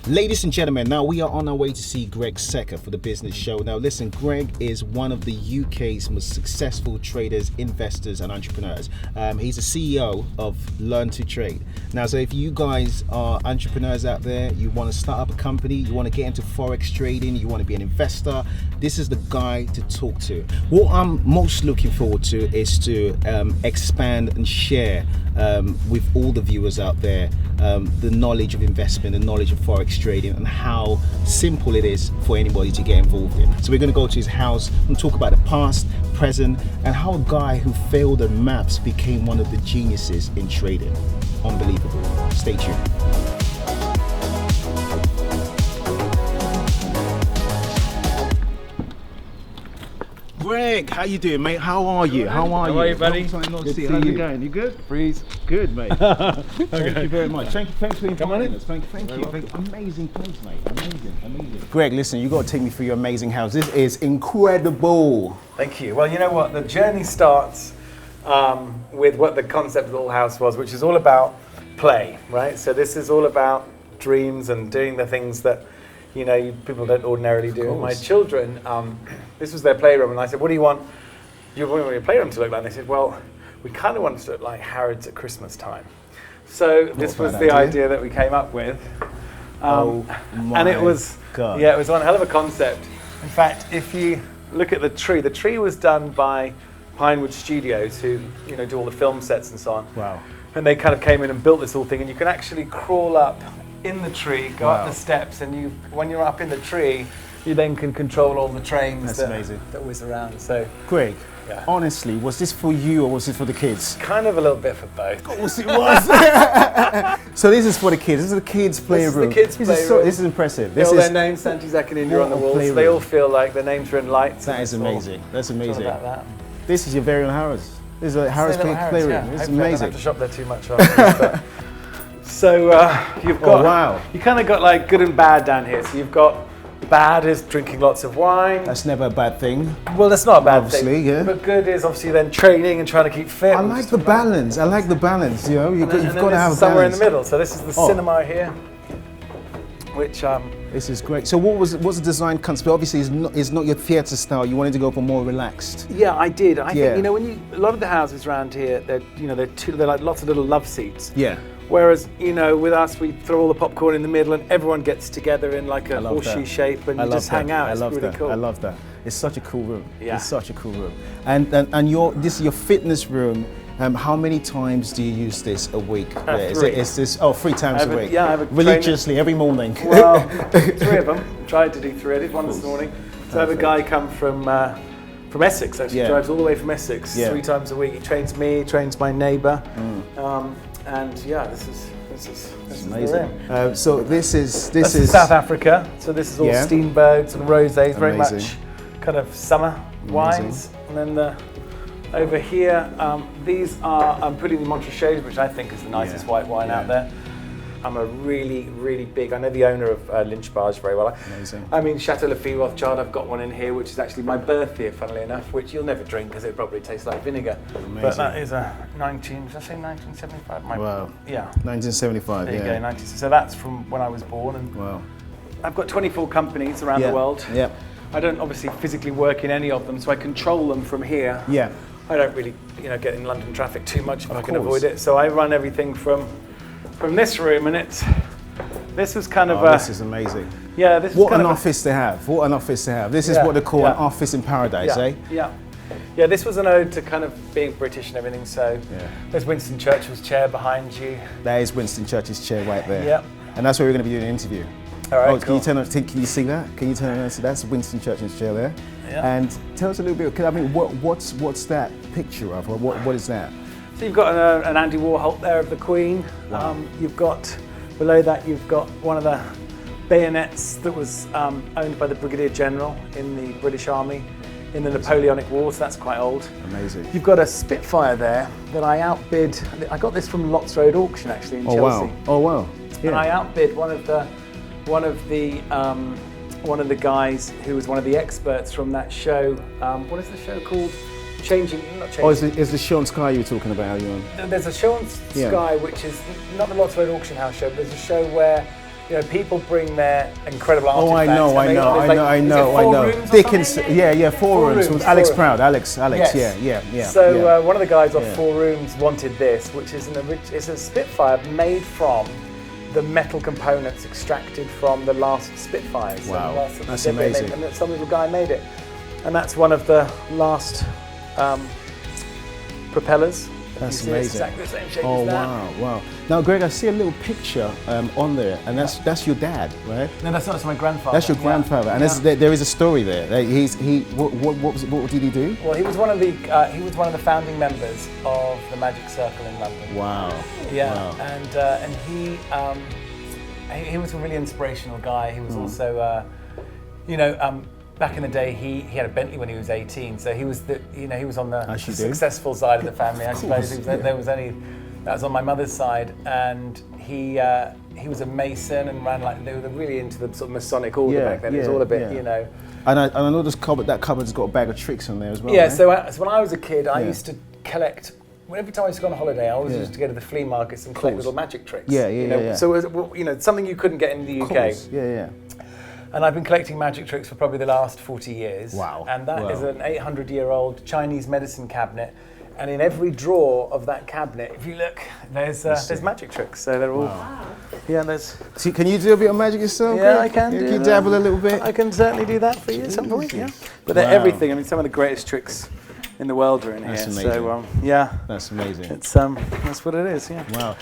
Ladies and gentlemen, now we are on our way to see Greg Secker for the business show. Now listen, Greg is one of the UK's most successful traders, investors and entrepreneurs. He's a CEO of Learn to Trade. Now, so if you guys are entrepreneurs out there, you want to start up a company, you want to get into forex trading, you want to be an investor, this is the guy to talk to. What I'm most looking forward to is to expand and share with all the viewers out there the knowledge of investment, the knowledge of forex trading, and how simple it is for anybody to get involved in. So we're going to go to his house and talk about the past, present, and how a guy who failed at maths became one of the geniuses in trading. Unbelievable. Stay tuned. Greg, how you doing, mate? How are you? How are you, buddy? How's it going? You good? Breeze. Good, mate. Thank you very much. Thanks for inviting us. Thank you. Amazing place, mate. Amazing. Greg, listen, you got to take me through your amazing house. This is incredible. Thank you. Well, you know what? The journey starts with what the concept of the little house was, which is all about play, right? So this is all about dreams and doing the things that people don't ordinarily do. My children, this was their playroom, and I said, "What do you want your playroom to look like?" And they said, "Well, we kind of want it to look like Harrods at Christmas time." So this was the idea that we came up with, and it was it was one hell of a concept. In fact, if you look at the tree was done by Pinewood Studios, who do all the film sets and so on. Wow! And they kind of came in and built this whole thing, and you can actually crawl up in the tree, go up the steps, and when you're up in the tree, you then can control all the trains that whiz around. So, Greg, honestly, was this for you or was this for the kids? Kind of a little bit for both. Of course it was. So this is for the kids. This is the kids' playroom. This is the kids' playroom. This is impressive. All their names, Santi, Zach and India on the walls. So they all feel like their names are in lights. That is amazing. That's amazing. About that. This is your very own Harrods. This is a Harrods playroom. Yeah. This is amazing. I don't have amazing. to shop there too much. After, so you've got you kind of got like good and bad down here. So you've got bad is drinking lots of wine. That's never a bad thing. Well, that's not a bad thing. Yeah. But good is obviously then training and trying to keep fit. I like the balance. You've got to have somewhere balance. in the middle. So this is the cinema here, which this is great. So what's the design concept? Obviously, it's not your theatre style. You wanted to go for more relaxed. Yeah, I did. I think when a lot of the houses around here, they're like lots of little love seats. Yeah. Whereas with us, we throw all the popcorn in the middle, and everyone gets together in like a horseshoe shape, and you just hang out. It's really cool. I love that. It's such a cool room. Yeah. It's such a cool room. And this is your fitness room. How many times do you use this a week? 3. Is this 3 times a week? Yeah, I have a religiously every morning. Well, 3 of them. Tried to do 3. I did one this morning. So I have a guy come from Essex. Actually, drives all the way from Essex 3 times a week. He trains me, trains my neighbour, and this is amazing. So this is South Africa. So this is all Steenbergs and rosés, very much kind of summer wines, and then over here, I'm putting the Montrachet, which I think is the nicest white wine out there. I'm a really, really big, I know the owner of Lynch Barge very well. Amazing. I mean, Chateau Lafite Rothschild, I've got one in here, which is actually my birth year, funnily enough, which you'll never drink because it probably tastes like vinegar. Amazing. But that is a 1975? Wow. Yeah. 1975, there you go, so that's from when I was born. And wow. I've got 24 companies around the world. Yeah. I don't obviously physically work in any of them, so I control them from here. Yeah. I don't really, get in London traffic too much if I can avoid it. So I run everything from this room, and this was kind of this is amazing. Yeah, this is what an office to have. What an office to have. This is what they call an office in paradise, Yeah. Yeah, this was an ode to kind of being British and everything. So there's Winston Churchill's chair behind you. That is Winston Churchill's chair right there. Yeah. And that's where we're going to be doing an interview. All right, cool. Can you see that? Can you turn around? So that's Winston Churchill's chair there. Yeah. And tell us a little bit. I mean, what's that picture of? What is that? So you've got an Andy Warhol there of the Queen. Wow. You've got below that you've got one of the bayonets that was owned by the Brigadier General in the British Army in the Napoleonic War. So that's quite old. Amazing. You've got a Spitfire there that I outbid. I got this from Lots Road Auction actually in Chelsea. Oh wow! Yeah. And I outbid one of the guys who was one of the experts from that show. What is the show called? Not Changing. Oh, is the show on Sky you were talking about? There's a show on Sky which is not the Lots Road Auction House show, but there's a show where people bring their incredible Oh, artifacts. I know. Dickens, Four Rooms with Alex Proud. Alex, Yes. yeah. So one of the guys off Four Rooms wanted this, which is it's a Spitfire made from the metal components extracted from the last Spitfires. Wow, that's amazing. And some little guy made it, and that's one of the last propellers. That's It's amazing. exactly the same shape as that. Wow. Now, Greg, I see a little picture on there, and that's your dad, right? No, that's not. That's my grandfather. That's your grandfather, and there is a story there. What did he do? Well, he was one of the founding members of the Magic Circle in London. Wow. Yeah, Wow. and he was a really inspirational guy. He was also, back in the day, he had a Bentley when he was 18, so he was on the successful side of the family. I suppose that was on my mother's side, and he was a Mason and ran they were really into the sort of Masonic order back then. It was all a bit, And I know that cupboard's got a bag of tricks in there as well. Yeah, right? so when I was a kid, I used to collect. Every time I used to go on holiday, I always used to go to the flea markets and collect little magic tricks. Yeah. So it was, something you couldn't get in the UK. Course. Yeah. And I've been collecting magic tricks for probably the last 40 years. Wow. And that is an 800-year-old Chinese medicine cabinet. And in every drawer of that cabinet, if you look, there's magic tricks. So they're all. Wow. Yeah, there's. See, can you do a bit of magic yourself? Yeah, Greg? I can. Can you dabble a little bit? I can certainly do that for you at some point. Yeah. But they're everything. I mean, some of the greatest tricks in the world are in here. That's amazing. So that's amazing. It's that's what it is. Yeah. Wow.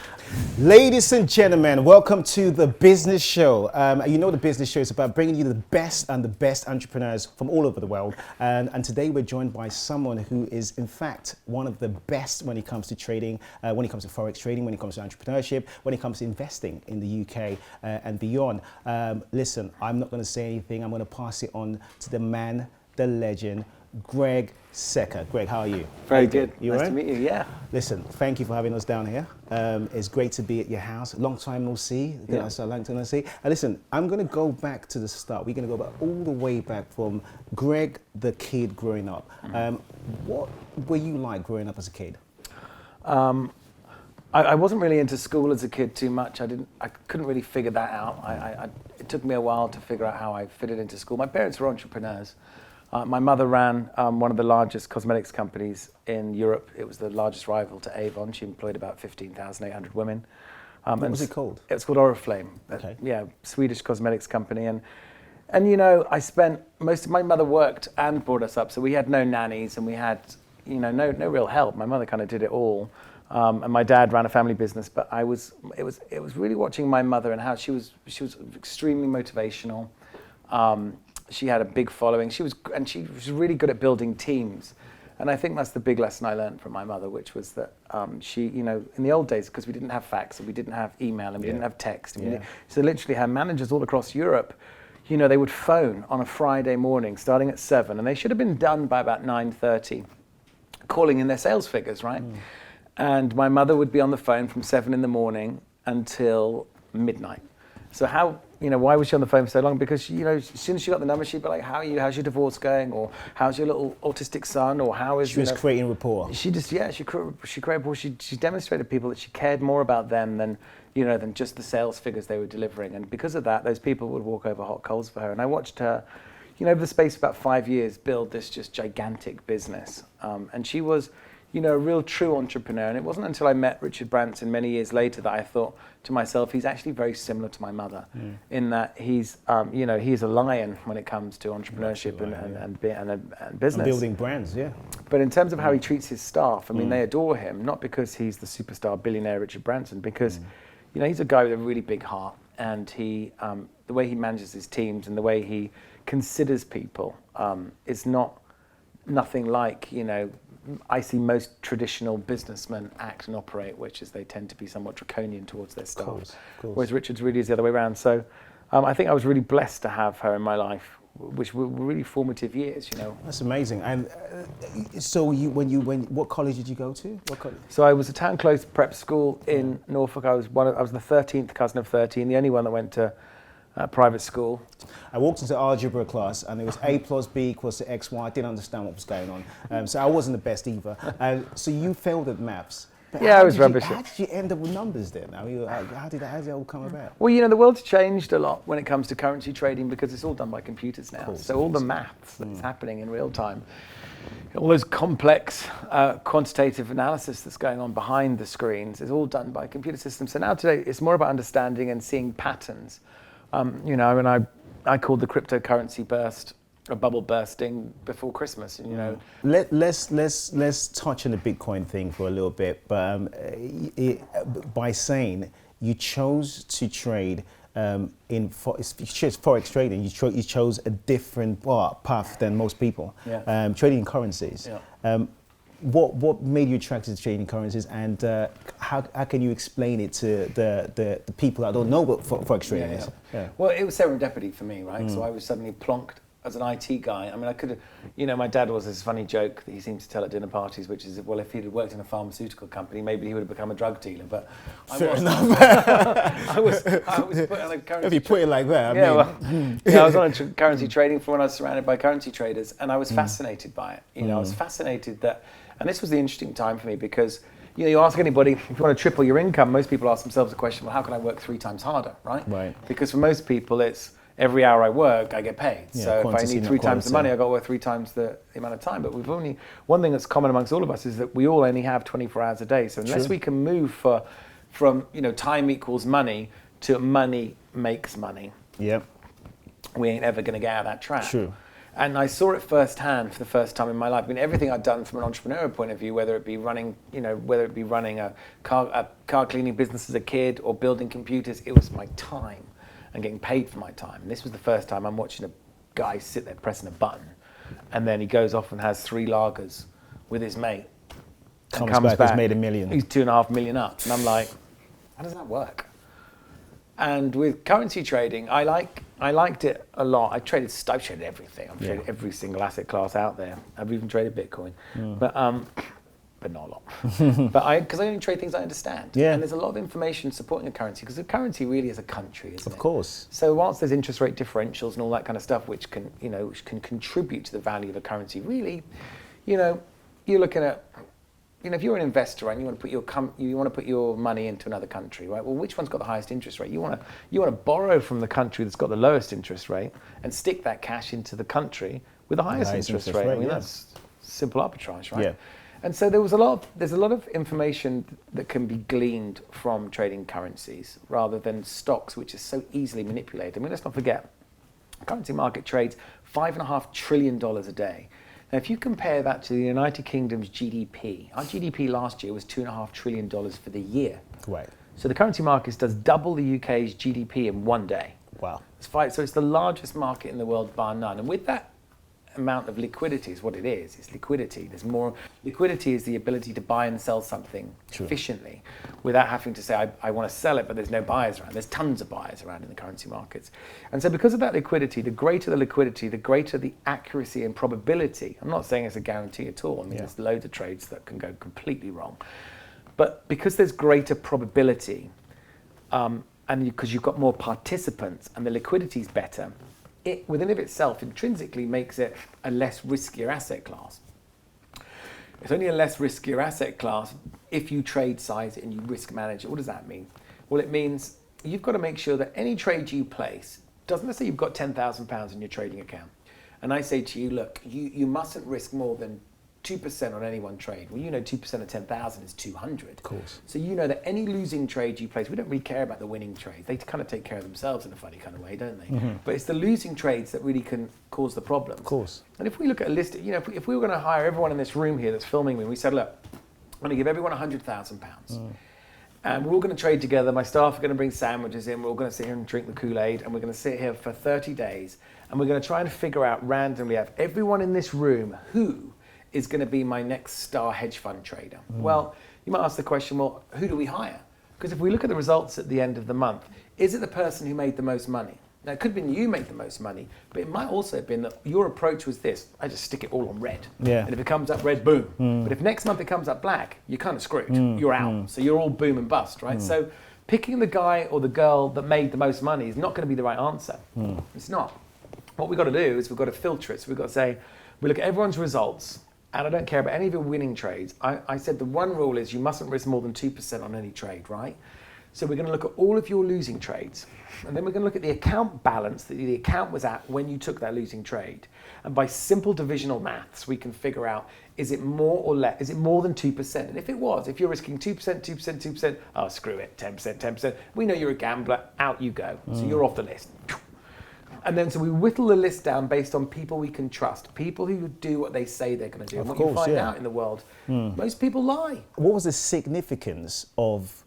Ladies and gentlemen, welcome to the Business Show. The Business Show is about bringing you the best entrepreneurs from all over the world. And today we're joined by someone who is, in fact, one of the best when it comes to trading, when it comes to forex trading, when it comes to entrepreneurship, when it comes to investing in the UK and beyond. Listen, I'm not going to say anything. I'm going to pass it on to the man, the legend, Greg Secker. Greg, how are you? Very good. You nice right? to meet you. Yeah. Listen, thank you for having us down here. It's great to be at your house. Long time no see. Long time no see. And listen, I'm going to go back to the start. We're going to go back all the way back from Greg, the kid growing up. What were you like growing up as a kid? I wasn't really into school as a kid too much. I couldn't really figure that out. It took me a while to figure out how I fitted into school. My parents were entrepreneurs. My mother ran one of the largest cosmetics companies in Europe. It was the largest rival to Avon. She employed about 15,800 women. What was it called? It was called Oriflame. Okay. Swedish cosmetics company. And I spent my mother worked and brought us up, so we had no nannies and we had, no real help. My mother kind of did it all. And my dad ran a family business, but it was really watching my mother and how she was extremely motivational. She had a big following. She was really good at building teams. And I think that's the big lesson I learned from my mother, which was that she, in the old days, because we didn't have fax and we didn't have email and we didn't have text. So literally her managers all across Europe, they would phone on a Friday morning starting at 7, and they should have been done by about 9:30, calling in their sales figures, right? And my mother would be on the phone from 7 in the morning until midnight. So why was she on the phone for so long? Because, as soon as she got the number, she'd be like, how are you? How's your divorce going? Or how's your little autistic son? Or how is... She was creating rapport. She created rapport. She demonstrated to people that she cared more about them than just the sales figures they were delivering. And because of that, those people would walk over hot coals for her. And I watched her, over the space of about 5 years, build this just gigantic business. And she was... a real true entrepreneur. And it wasn't until I met Richard Branson many years later that I thought to myself, he's actually very similar to my mother in that he's a lion when it comes to entrepreneurship and business. And building brands, yeah. But in terms of how he treats his staff, they adore him, not because he's the superstar billionaire Richard Branson, because he's a guy with a really big heart, and the way he manages his teams and the way he considers people is nothing like, I see most traditional businessmen act and operate, which is they tend to be somewhat draconian towards their staff. Of course. Whereas Richard's really is the other way around. So I think I was really blessed to have her in my life, which were really formative years, That's amazing. And so what college did you go to? What college? So I was a town close prep school in Norfolk. I was the 13th cousin of 13, the only one that went to private school. I walked into algebra class and it was A plus B equals to X, Y. I didn't understand what was going on. So I wasn't the best either. So you failed at maths. But Yeah, I was rubbish. How did you end up with numbers then? I mean, how did that all come about? Well, you know, the world's changed a lot when it comes to currency trading because it's all done by computers now. So all the maths that's happening in real time, all those complex quantitative analysis that's going on behind the screens is all done by computer systems. So now today it's more about understanding and seeing patterns. You know, and I called the cryptocurrency burst a bubble bursting before Christmas. And, you know, let's touch on the Bitcoin thing for a little bit. But by saying you chose to trade forex trading, you chose a different path than most people. Yeah. Trading in currencies. Yeah. What made you attracted to trading currencies, and how can you explain it to the people that don't know what forex trading is? Yeah. Well, it was serendipity for me, right? So I was suddenly plonked as an IT guy. I mean, I could have, you know, my dad was this funny joke that he seemed to tell at dinner parties, which is, well, if he'd worked in a pharmaceutical company, maybe he would have become a drug dealer. But Fair enough. I was put on a currency. If you put it like that, I was on a currency trading floor when I was surrounded by currency traders, and I was fascinated by it. You know, I was fascinated that, and this was the interesting time for me because, you know, you ask anybody, if you want to triple your income, most people ask themselves the question, well, how can I work 3 times harder, right? Right. Because for most people, it's every hour I work, I get paid. Yeah, so if I need 3 times the money, I've got to work 3 times the amount of time. But we've only, one thing that's common amongst all of us is that we all only have 24 hours a day. So unless we can move from, you know, time equals money to money makes money, we ain't ever going to get out of that trap. True. And I saw it firsthand for the first time in my life. I mean, everything I'd done from an entrepreneurial point of view, whether it be running a car cleaning business as a kid or building computers, it was my time and getting paid for my time. And this was the first time I'm watching a guy sit there pressing a button, and then he goes off and has 3 lagers with his mate. Comes back, he's made $1 million. He's 2.5 million up, and I'm like, how does that work? And with currency trading, I liked it a lot. I've traded everything. I've traded every single asset class out there. I've even traded Bitcoin, but not a lot. Because I only trade things I understand. Yeah. And there's a lot of information supporting a currency because a currency really is a country, isn't it? Of course. So whilst there's interest rate differentials and all that kind of stuff, which can contribute to the value of a currency, really, you know, you're looking at, you know, if you're an investor and you want to put your money into another country, right? Well, which one's got the highest interest rate? You want to borrow from the country that's got the lowest interest rate and stick that cash into the country with the highest interest rate. I mean, that's simple arbitrage, right? Yeah. And so there's a lot of information that can be gleaned from trading currencies rather than stocks, which is so easily manipulated. I mean, let's not forget, the currency market trades $5.5 trillion a day. Now, if you compare that to the United Kingdom's GDP, our GDP last year was $2.5 trillion for the year. Right. So the currency market does double the UK's GDP in one day. Wow. So it's the largest market in the world, bar none. And with that amount of liquidity is what it is. It's liquidity. There's more. Liquidity is the ability to buy and sell something efficiently without having to say, I want to sell it, but there's no buyers around. There's tons of buyers around in the currency markets. And so because of that liquidity, the greater the liquidity, the greater the accuracy and probability. I'm not saying it's a guarantee at all. I mean, there's loads of trades that can go completely wrong. But because there's greater probability, and because you've got more participants and the liquidity is better, it within of itself intrinsically makes it a less riskier asset class. It's only a less riskier asset class if you trade size it and you risk manage it. What does that mean? Well, it means you've got to make sure that any trade you place, let's say you've got £10,000 in your trading account, and I say to you, look, you mustn't risk more than 2% on any one trade. Well, you know 2% of 10,000 is 200. Of course. So you know that any losing trade you place, we don't really care about the winning trades. They kind of take care of themselves in a funny kind of way, don't they? Mm-hmm. But it's the losing trades that really can cause the problems. Of course. And if we look at a list, you know, if we were going to hire everyone in this room here that's filming me, we said, look, I'm going to give everyone £100,000. And we're all going to trade together. My staff are going to bring sandwiches in. We're all going to sit here and drink the Kool-Aid. And we're going to sit here for 30 days. And we're going to try and figure out randomly, out of everyone in this room, who is going to be my next star hedge fund trader. Well, you might ask the question, well, who do we hire? Because if we look at the results at the end of the month, is it the person who made the most money? Now, it could have been you made the most money, but it might also have been that your approach was this: I just stick it all on red. Yeah. And if it comes up red, boom. But if next month it comes up black, you're kind of screwed. You're out. So you're all boom and bust, right? So picking the guy or the girl that made the most money is not going to be the right answer. It's not. What we've got to do is we've got to filter it. So we've got to say, we look at everyone's results, and I don't care about any of your winning trades. I said the one rule is you mustn't risk more than 2% on any trade, right? So we're going to look at all of your losing trades, and then we're going to look at the account balance that the account was at when you took that losing trade. And by simple divisional maths, we can figure out, is it more or less? Is it more than 2%? And if you're risking 2%, 2%, 2%, oh, screw it, 10%, 10%. We know you're a gambler, out you go. So you're off the list. And then so we whittle the list down based on people we can trust, people who do what they say they're going to do. And what you find out in the world, most people lie. What was the significance of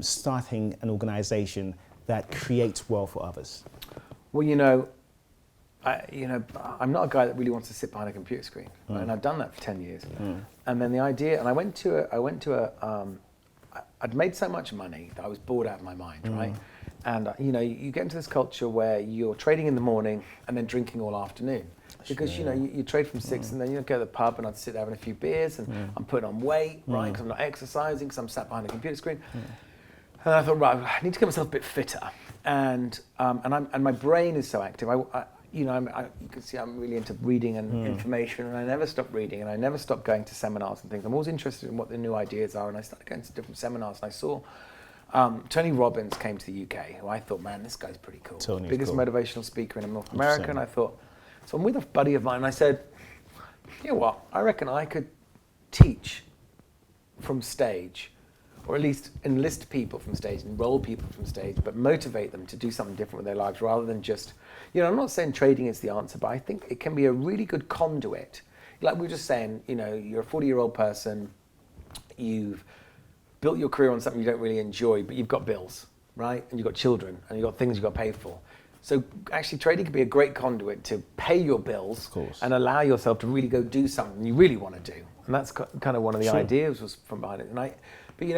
starting an organization that creates wealth for others? Well, I'm not a guy that really wants to sit behind a computer screen, right? And I've done that for 10 years. And then the idea, and I'd made so much money that I was bored out of my mind, right? And you get into this culture where you're trading in the morning and then drinking all afternoon. Because you trade from 6 and then you go to the pub and I'd sit there having a few beers and I'm putting on weight, right? Because I'm not exercising, because I'm sat behind a computer screen. And I thought, right, I need to get myself a bit fitter. And my brain is so active. You can see I'm really into reading and information, and I never stop reading, and I never stop going to seminars and things. I'm always interested in what the new ideas are, and I started going to different seminars, and I saw Tony Robbins came to the UK, who I thought, man, this guy's pretty cool. Tony's biggest cool. motivational speaker in North America, and I thought, so I'm with a buddy of mine, and I said, you know what, I reckon I could teach from stage, or at least enlist people from stage, enroll people from stage, but motivate them to do something different with their lives rather than just, I'm not saying trading is the answer, but I think it can be a really good conduit. Like we were just saying, you're a 40-year-old person, you've built your career on something you don't really enjoy, but you've got bills, right? And you've got children, and you've got things you've got to pay for. So actually trading can be a great conduit to pay your bills and allow yourself to really go do something you really want to do. And that's kind of one of the ideas was from behind it. But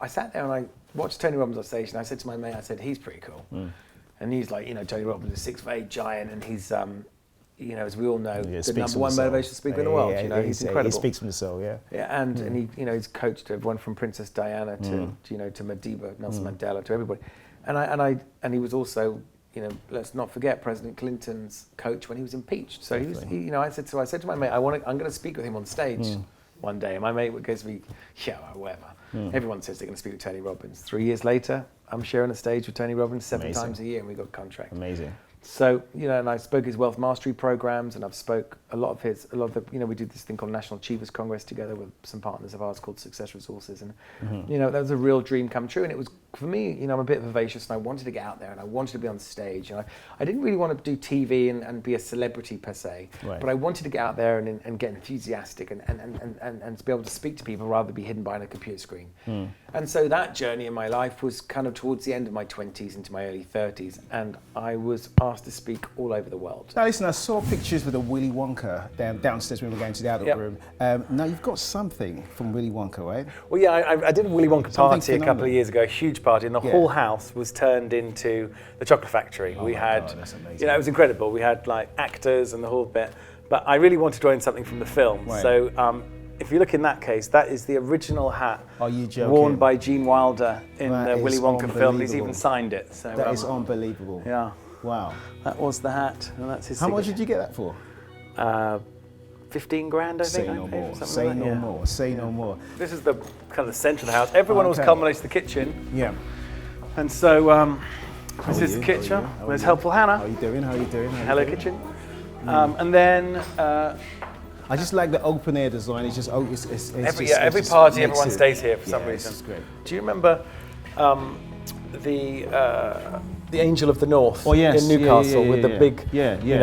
I sat there and I watched Tony Robbins on stage, and I said to my mate, I said, he's pretty cool. And he's like, Tony Robbins is a 6'8" giant, and he's, as we all know, the number one motivational speaker in the world. He's incredible. He speaks from the soul, and he, he's coached everyone from Princess Diana to Madiba, Nelson Mandela, to everybody. And he was also, let's not forget President Clinton's coach when he was impeached. So I said to my mate, I'm going to speak with him on stage one day. And my mate goes to me, whatever. Everyone says they're going to speak with Tony Robbins. 3 years later, I'm sharing a stage with Tony Robbins 7 times a year, and we got a contract. Amazing. So, and I spoke his wealth mastery programs, and I've spoke a lot of the, we did this thing called National Achievers Congress together with some partners of ours called Success Resources. And, that was a real dream come true. And it was, for me, I'm a bit vivacious, and I wanted to get out there, and I wanted to be on stage. And I didn't really want to do TV and be a celebrity per se, but I wanted to get out there and get enthusiastic and to be able to speak to people rather than be hidden behind a computer screen. And so that journey in my life was kind of towards the end of my 20s into my early 30s, and I was asked to speak all over the world. Now listen, I saw pictures with a Willy Wonka downstairs when we were going to the adult room. Now you've got something from Willy Wonka, right? Well, yeah, I did a Willy Wonka party a couple of years ago, a huge party, and the whole house was turned into the chocolate factory. We had, that's amazing. It was incredible. We had like actors and the whole bit, but I really wanted to own something from the film. Right. So if you look in that case, that is the original hat worn by Gene Wilder in the Willy Wonka film. He's even signed it. So that is unbelievable. Yeah. Wow. That was the hat, and that's his How signature. much did you get that for? 15 grand, I think. Say no more. Say no more. Say no more. This is the kind of the centre of the house. Everyone was culminates to the kitchen. Yeah. And so this is the kitchen. There's Helpful Hannah. How are you doing? Hello, kitchen. And then I just like the open air design. It's just every party, everyone stays here for some reason. It's great. Do you remember the Angel of the North in Newcastle with the big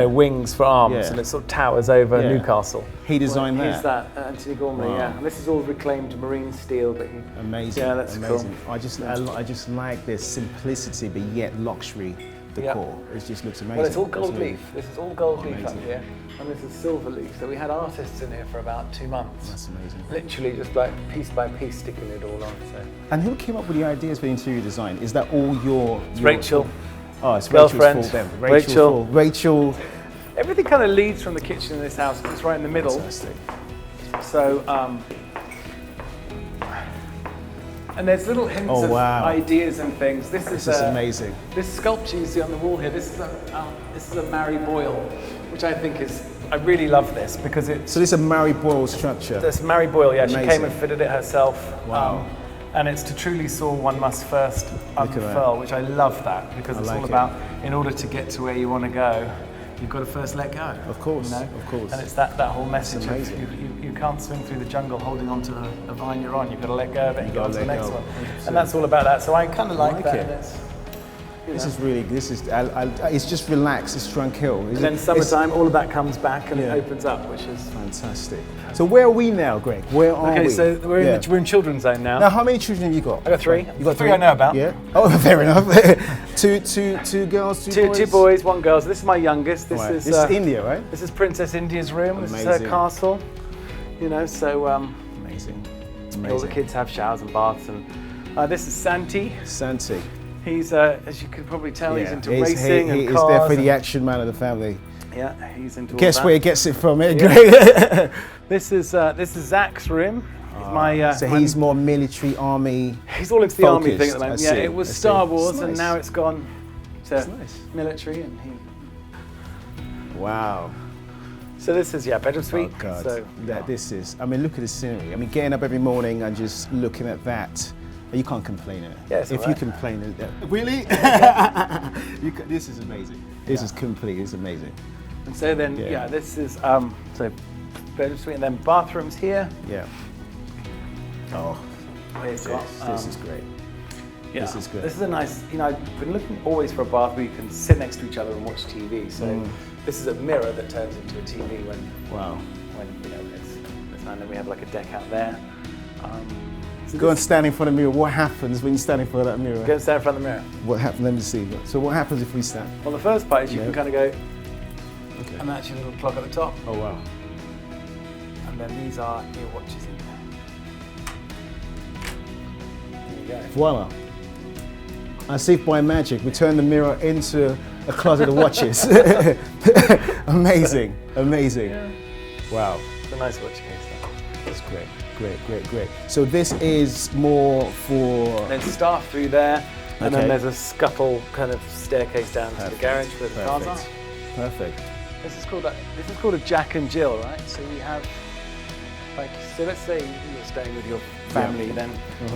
wings for arms, and it sort of towers over Newcastle? He designed that. He's that, Anthony Gormley. Wow. And this is all reclaimed marine steel. But amazing. Yeah, that's amazing. cool. I just like this simplicity but yet luxury decor. It just looks amazing. Well, it's all gold leaf. This is all gold leaf up here, and this is silver leaf. So we had artists in here for about 2 months. That's amazing. Literally just like piece by piece sticking it all on. So. And who came up with the ideas for the interior design? Is that all your Rachel. Oh, it's girlfriend. Rachel's fault then. Rachel. Everything kind of leads from the kitchen in this house. It's right in the middle. Fantastic. So, and there's little hints of ideas and things. This is amazing. This sculpture you see on the wall here. This is a Mary Boyle, which I think is I really love this because it's... So this is a Mary Boyle structure. That's Mary Boyle, yeah. Amazing. She came and fitted it herself. Wow. And it's to truly soar, one must first unfurl, which I love that because it's all about, in order to get to where you want to go, you've got to first let go. Of course, you know? of course. And it's that whole message of you can't swing through the jungle holding onto the vine you're on. You've got to let go of it and go on to the next one. 100%. And that's all about that. So I kind of like that. This is really, it's just relaxed, it's tranquil. And then summertime, all of that comes back and it opens up, which is fantastic. So where are we now, Greg? Where are we? Okay, so we're in children's zone now. Now, how many children have you got? I got 3. You got 3 I know about. Yeah. Oh, fair enough. two girls, two boys? 2 boys, 1 girl. So this is my youngest. This is India, right? This is Princess India's room. Amazing. This is her castle. You know, so amazing. All the kids have showers and baths, and this is Santi. Santi. He's, as you could probably tell, he's into racing and cars. He's definitely the action man of the family. Yeah, he's into all Guess that. where he gets it from, eh? Yeah. This is Zach's room. He's more military, army. He's all into the army thing at the moment. Yeah, it was Star Wars, and now it's gone to military. And wow. So this is bedroom suite. Oh God. So this is. I mean, look at the scenery. I mean, getting up every morning and just looking at that. You can't complain at it. Yes. If you complain at that, really, this is amazing. This is complete. It's amazing. And so then, this is so bedroom suite, and then bathrooms here. Yeah. Oh, this is great. Yeah. This is good. This is a nice. You know, I've been looking always for a bath where you can sit next to each other and watch TV. So this is a mirror that turns into a TV when it's and then we have like a deck out there. Go and stand in front of the mirror. What happens when you stand in front of that mirror? Go and stand in front of the mirror. What happens? Let me see. So what happens if we stand? Well, the first part is you can kind of go, and that's your little clock at the top. Oh wow. And then these are your watches in there. There you go. Voila. As if by magic, we turn the mirror into a closet of watches. Amazing, amazing. Yeah. Wow. It's a nice watch case. That's great. Great. So this is more for... Then staff through there, and then there's a scuttle kind of staircase down to the garage where the cars are. Perfect. This is called a Jack and Jill, right? So we have, so let's say you're staying with your family, then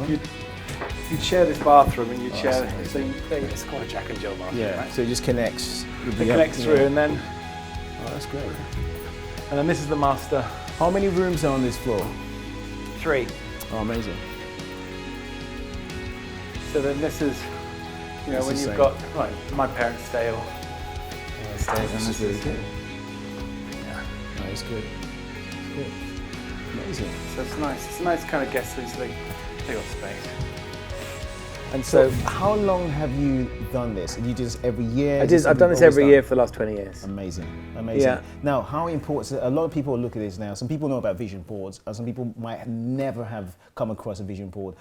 you'd share this bathroom, and you'd share. So it's called a Jack and Jill bathroom, right? So it just connects. It connects through, and then. Oh, that's great. And then this is the master. How many rooms are on this floor? 3. Oh, amazing. So then this is, when you've got, my parents stay or stay, this is really good. Yeah. No, it's good. It's good. Amazing. So it's nice. It's a nice kind of guest suite, so they got space. And so, how long have you done this? And you do this every year? I've done this every year for the last 20 years. Amazing. Yeah. Now, how important? A lot of people look at this now. Some people know about vision boards, and some people might never have come across a vision board.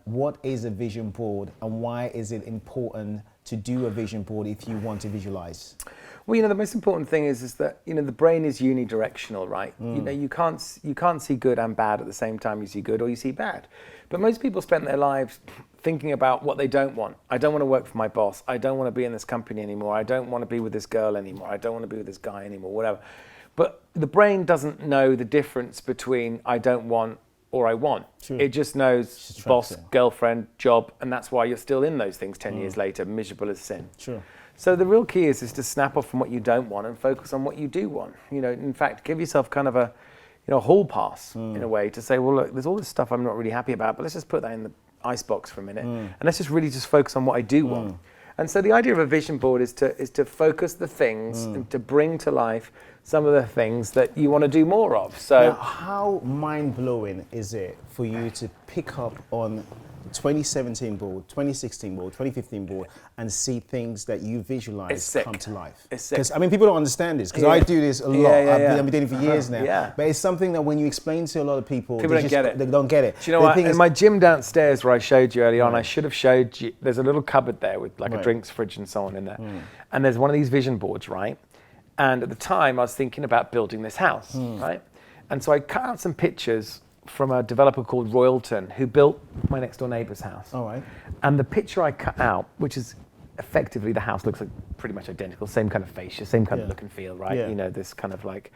What is a vision board, and why is it important to do a vision board if you want to visualize? Well, the most important thing is that the brain is unidirectional, right? You can't see good and bad at the same time. You see good or you see bad. But most people spend their lives thinking about what they don't want. I don't want to work for my boss. I don't want to be in this company anymore. I don't want to be with this girl anymore. I don't want to be with this guy anymore, whatever. But the brain doesn't know the difference between I don't want or I want. True. It just knows boss, girlfriend, job, and that's why you're still in those things 10 years later, miserable as sin. True. So the real key is to snap off from what you don't want and focus on what you do want. In fact, give yourself kind of a hall pass in a way to say, well, look, there's all this stuff I'm not really happy about, but let's just put that in the icebox for a minute, and let's just really focus on what I do want. And so the idea of a vision board is to focus the things and to bring to life some of the things that you want to do more of. So now, how mind-blowing is it for you to pick up on 2017 board, 2016 board, 2015 board, and see things that you visualize come to life? It's sick. Because people don't understand this, because I do this a lot. I've been doing it for years now. Yeah. But it's something that when you explain to a lot of people don't get it. They don't get it. Do you know what? In my gym downstairs where I showed you earlier on, I should have showed you, there's a little cupboard there with like a drinks fridge and so on in there. And there's one of these vision boards, right? And at the time I was thinking about building this house, right? And so I cut out some pictures from a developer called Royalton who built my next door neighbour's house. All right. And the picture I cut out, which is effectively the house looks like pretty much identical, same kind of fascia, same kind of look and feel, right? Yeah. You know, this kind of like,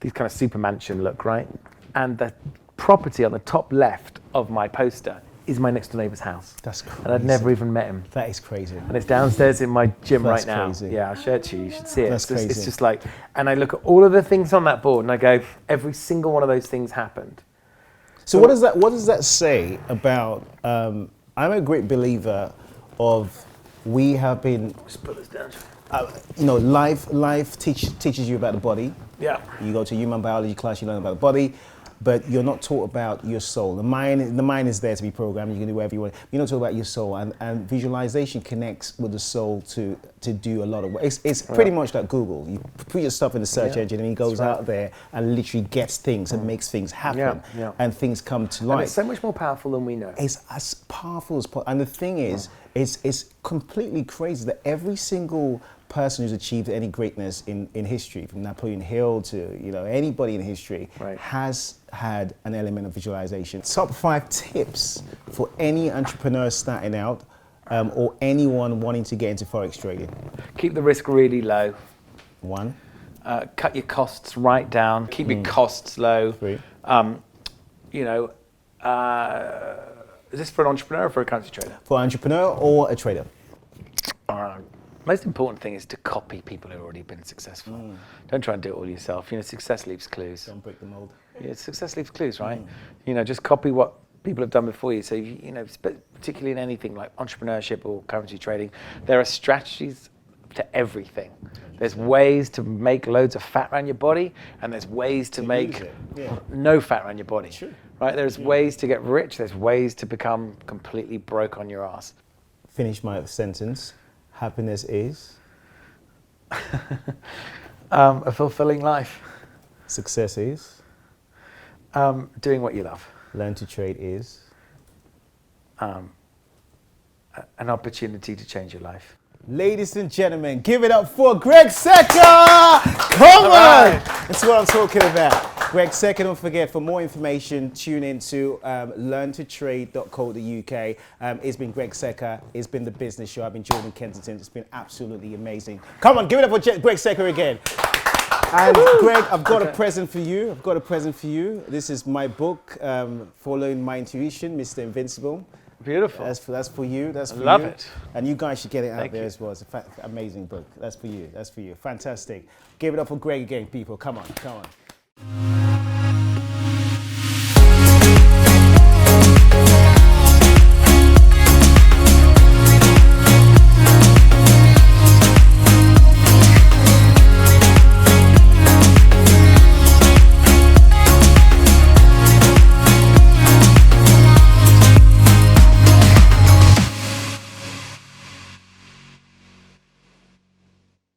these kind of super mansion look, right? And the property on the top left of my poster is my next door neighbour's house. That's crazy. And I'd never even met him. That is crazy. And it's downstairs in my gym That's right now. crazy. Yeah, I'll show it to you. You should see it. That's crazy. It's just like, and I look at all of the things on that board and I go, every single one of those things happened. So what does that say about? I'm a great believer of we have been. Just put this down. Life teaches you about the body. Yeah. You go to human biology class, you learn about the body, but you're not taught about your soul. The mind is there to be programmed. You can do whatever you want. You're not taught about your soul, and visualization connects with the soul to do a lot of work. It's pretty much like Google. You put your stuff in the search engine, and it goes out there and literally gets things and makes things happen, and things come to life. And it's so much more powerful than we know. It's as powerful as possible. And the thing is, it's completely crazy that every single person who's achieved any greatness in history, from Napoleon Hill to anybody in history, has had an element of visualization. Top 5 tips for any entrepreneur starting out, or anyone wanting to get into forex trading. Keep the risk really low. 1. Cut your costs right down. Keep your costs low. 3. Is this for an entrepreneur or for a currency trader? For an entrepreneur or a trader. Most important thing is to copy people who have already been successful. Don't try and do it all yourself. Success leaves clues. Don't break the mold. Yeah, success leaves clues, right? Just copy what people have done before you. So, particularly in anything like entrepreneurship or currency trading, there are strategies to everything. There's ways to make loads of fat around your body, and there's ways to make no fat around your body. Sure. Right? There's ways to get rich. There's ways to become completely broke on your ass. Finish my sentence. Happiness is? A fulfilling life. Success is? Doing what you love. Learn to trade is? An opportunity to change your life. Ladies and gentlemen, give it up for Greg Secker! Come on! That's what I'm talking about. Greg Secker, don't forget, for more information, tune in to learntotrade.co.uk. It's been Greg Secker. It's been The Business Show. I've been Jordan Kensington. It's been absolutely amazing. Come on, give it up for Greg Secker again. And Greg, I've got a present for you. This is my book, Following My Intuition, Mr. Invincible. Beautiful. That's for you. I love it. And you guys should get it out Thank there you. as well. It's an amazing book. That's for you. Fantastic. Give it up for Greg again, people. Come on.